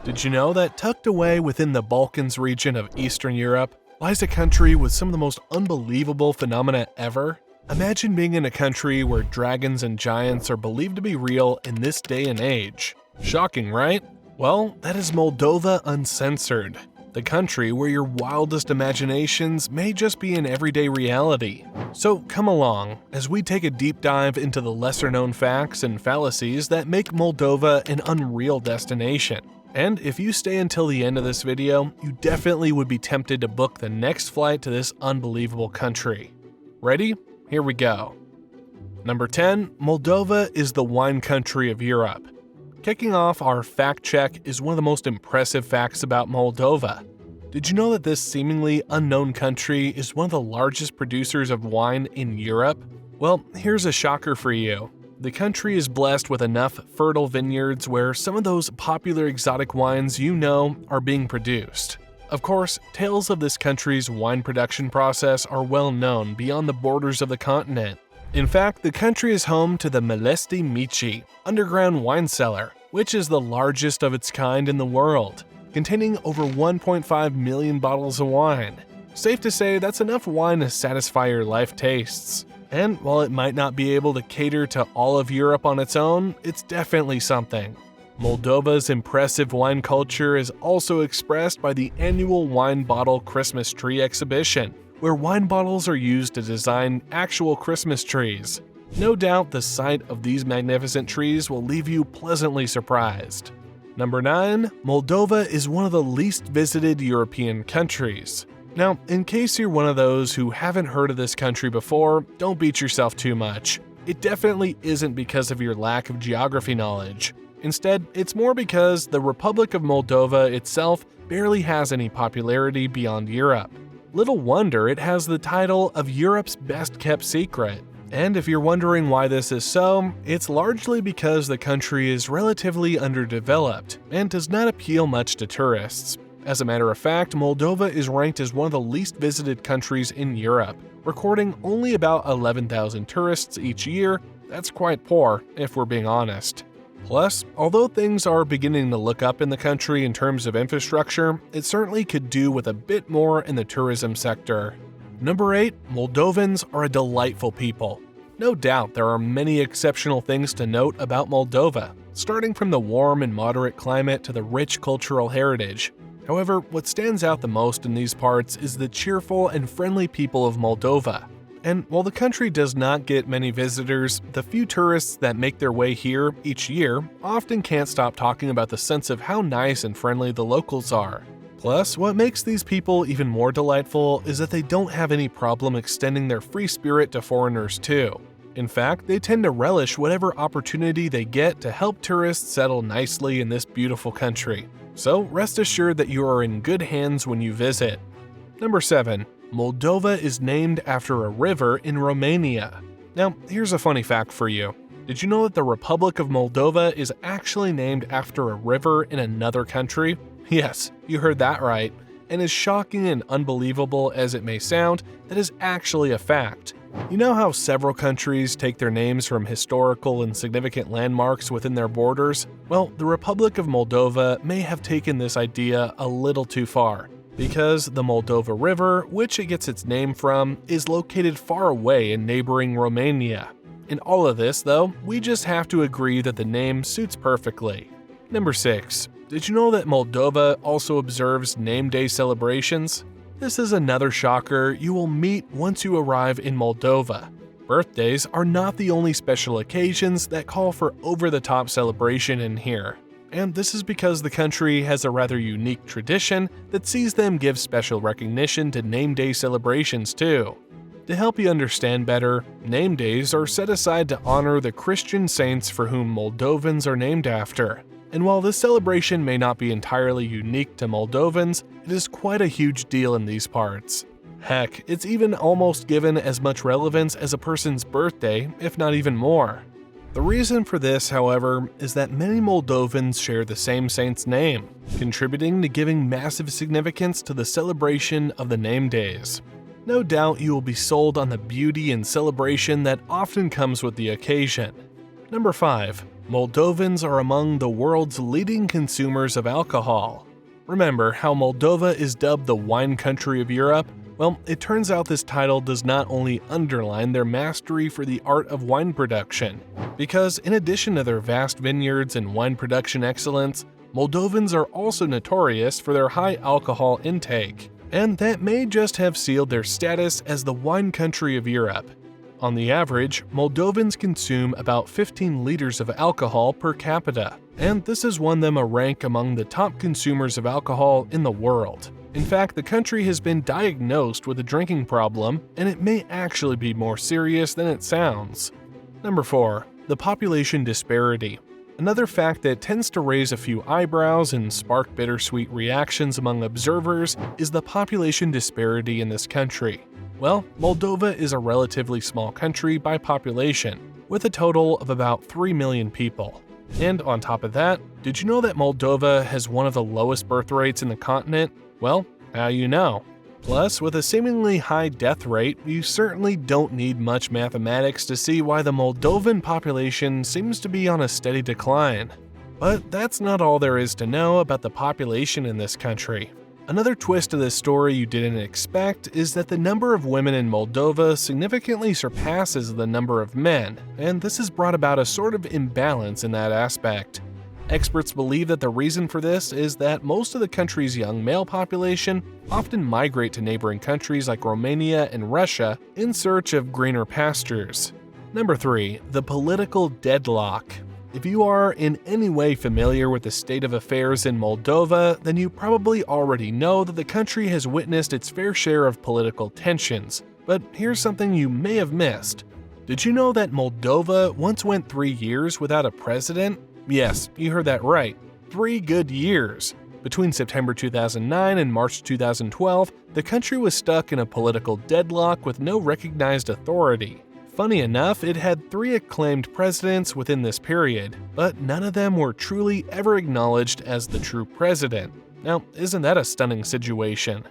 Did you know that tucked away within the Balkans region of Eastern Europe lies a country with some of the most unbelievable phenomena ever? Imagine being in a country where dragons and giants are believed to be real in this day and age. Shocking, right? Well, that is Moldova Uncensored, the country where your wildest imaginations may just be an everyday reality. So come along as we take a deep dive into the lesser-known facts and fallacies that make Moldova an unreal destination. And if you stay until the end of this video, you definitely would be tempted to book the next flight to this unbelievable country. Ready? Here we go. Number 10. Moldova is the wine country of Europe. Kicking off our fact check is one of the most impressive facts about Moldova. Did you know that this seemingly unknown country is one of the largest producers of wine in Europe? Well, here's a shocker for you. The country is blessed with enough fertile vineyards where some of those popular exotic wines you know are being produced. Of course, tales of this country's wine production process are well known beyond the borders of the continent. In fact, the country is home to the Mleczny Michi underground wine cellar, which is the largest of its kind in the world, containing over 1.5 million bottles of wine. Safe to say that's enough wine to satisfy your life tastes. And while it might not be able to cater to all of Europe on its own, it's definitely something. Moldova's impressive wine culture is also expressed by the annual Wine Bottle Christmas Tree exhibition, where wine bottles are used to design actual Christmas trees. No doubt the sight of these magnificent trees will leave you pleasantly surprised. Number 9. Moldova is one of the least visited European countries. Now, in case you're one of those who haven't heard of this country before, don't beat yourself too much. It definitely isn't because of your lack of geography knowledge. Instead, it's more because the Republic of Moldova itself barely has any popularity beyond Europe. Little wonder it has the title of Europe's best-kept secret. And if you're wondering why this is so, it's largely because the country is relatively underdeveloped and does not appeal much to tourists. As a matter of fact, Moldova is ranked as one of the least visited countries in Europe, recording only about 11,000 tourists each year. That's quite poor, if we're being honest. Plus, although things are beginning to look up in the country in terms of infrastructure, it certainly could do with a bit more in the tourism sector. Number 8. Moldovans are a delightful people. No doubt there are many exceptional things to note about Moldova, starting from the warm and moderate climate to the rich cultural heritage. However, what stands out the most in these parts is the cheerful and friendly people of Moldova. And while the country does not get many visitors, the few tourists that make their way here each year often can't stop talking about the sense of how nice and friendly the locals are. Plus, what makes these people even more delightful is that they don't have any problem extending their free spirit to foreigners too. In fact, they tend to relish whatever opportunity they get to help tourists settle nicely in this beautiful country. So rest assured that you are in good hands when you visit. Number 7. Moldova is named after a river in Romania. Now, here's a funny fact for you. Did you know that the Republic of Moldova is actually named after a river in another country? Yes, you heard that right. And as shocking and unbelievable as it may sound, that is actually a fact. You know how several countries take their names from historical and significant landmarks within their borders? Well, the Republic of Moldova may have taken this idea a little too far, because the Moldova River, which it gets its name from, is located far away in neighboring Romania. In all of this, though, we just have to agree that the name suits perfectly. Number 6. Did you know that Moldova also observes name day celebrations? This is another shocker you will meet once you arrive in Moldova. Birthdays are not the only special occasions that call for over-the-top celebration in here. And this is because the country has a rather unique tradition that sees them give special recognition to name day celebrations too. To help you understand better, name days are set aside to honor the Christian saints for whom Moldovans are named after. And while this celebration may not be entirely unique to Moldovans, it is quite a huge deal in these parts. Heck, it's even almost given as much relevance as a person's birthday, if not even more. The reason for this, however, is that many Moldovans share the same saint's name, contributing to giving massive significance to the celebration of the name days. No doubt you will be sold on the beauty and celebration that often comes with the occasion. Number 5. Moldovans are among the world's leading consumers of alcohol. Remember how Moldova is dubbed the wine country of Europe? Well, it turns out this title does not only underline their mastery for the art of wine production, because in addition to their vast vineyards and wine production excellence, Moldovans are also notorious for their high alcohol intake, and that may just have sealed their status as the wine country of Europe. On the average, Moldovans consume about 15 liters of alcohol per capita, and this has won them a rank among the top consumers of alcohol in the world. In fact, the country has been diagnosed with a drinking problem, and it may actually be more serious than it sounds. Number 4. The population disparity. Another fact that tends to raise a few eyebrows and spark bittersweet reactions among observers is the population disparity in this country. Well, Moldova is a relatively small country by population, with a total of about 3 million people. And on top of that, did you know that Moldova has one of the lowest birth rates in the continent? Well, how you know? Plus, with a seemingly high death rate, you certainly don't need much mathematics to see why the Moldovan population seems to be on a steady decline. But that's not all there is to know about the population in this country. Another twist to this story you didn't expect is that the number of women in Moldova significantly surpasses the number of men, and this has brought about a sort of imbalance in that aspect. Experts believe that the reason for this is that most of the country's young male population often migrate to neighboring countries like Romania and Russia in search of greener pastures. Number 3. The political deadlock. If you are in any way familiar with the state of affairs in Moldova, then you probably already know that the country has witnessed its fair share of political tensions. But here's something you may have missed. Did you know that Moldova once went 3 years without a president? Yes, you heard that right. 3 good years. Between September 2009 and March 2012, the country was stuck in a political deadlock with no recognized authority. Funny enough, it had 3 acclaimed presidents within this period, but none of them were truly ever acknowledged as the true president. Now, isn't that a stunning situation?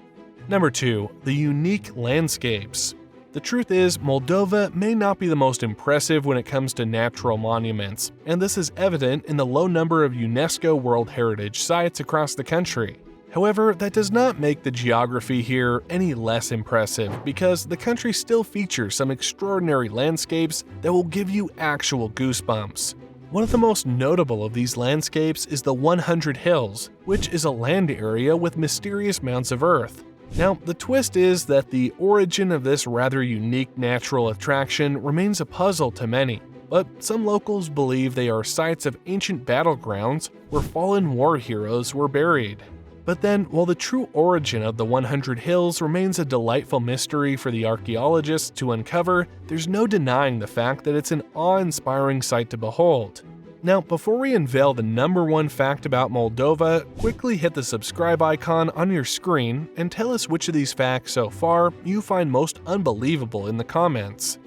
Number 2. The unique landscapes. The truth is, Moldova may not be the most impressive when it comes to natural monuments, and this is evident in the low number of UNESCO World Heritage sites across the country. However, that does not make the geography here any less impressive, because the country still features some extraordinary landscapes that will give you actual goosebumps. One of the most notable of these landscapes is the 100 Hills, which is a land area with mysterious mounds of earth. Now, the twist is that the origin of this rather unique natural attraction remains a puzzle to many, but some locals believe they are sites of ancient battlegrounds where fallen war heroes were buried. But then, while the true origin of the 100 Hills remains a delightful mystery for the archaeologists to uncover, there's no denying the fact that it's an awe-inspiring sight to behold. Now, before we unveil the number 1 fact about Moldova, quickly hit the subscribe icon on your screen and tell us which of these facts so far you find most unbelievable in the comments.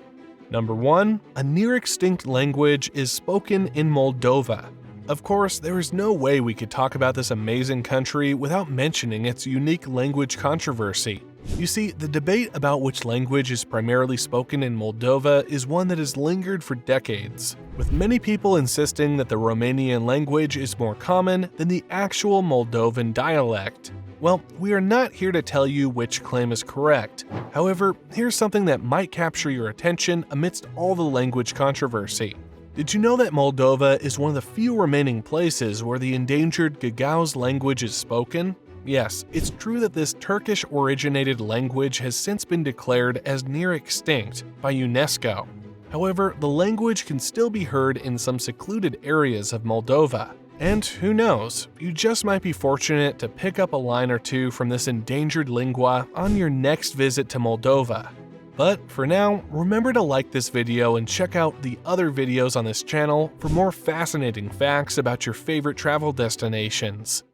Number 1. A near-extinct language is spoken in Moldova. Of course, there is no way we could talk about this amazing country without mentioning its unique language controversy. You see, the debate about which language is primarily spoken in Moldova is one that has lingered for decades, with many people insisting that the Romanian language is more common than the actual Moldovan dialect. Well, we are not here to tell you which claim is correct. However, here's something that might capture your attention amidst all the language controversy. Did you know that Moldova is one of the few remaining places where the endangered Gagauz language is spoken? Yes, it's true that this Turkish-originated language has since been declared as near extinct by UNESCO. However, the language can still be heard in some secluded areas of Moldova. And who knows, you just might be fortunate to pick up a line or two from this endangered lingua on your next visit to Moldova. But for now, remember to like this video and check out the other videos on this channel for more fascinating facts about your favorite travel destinations.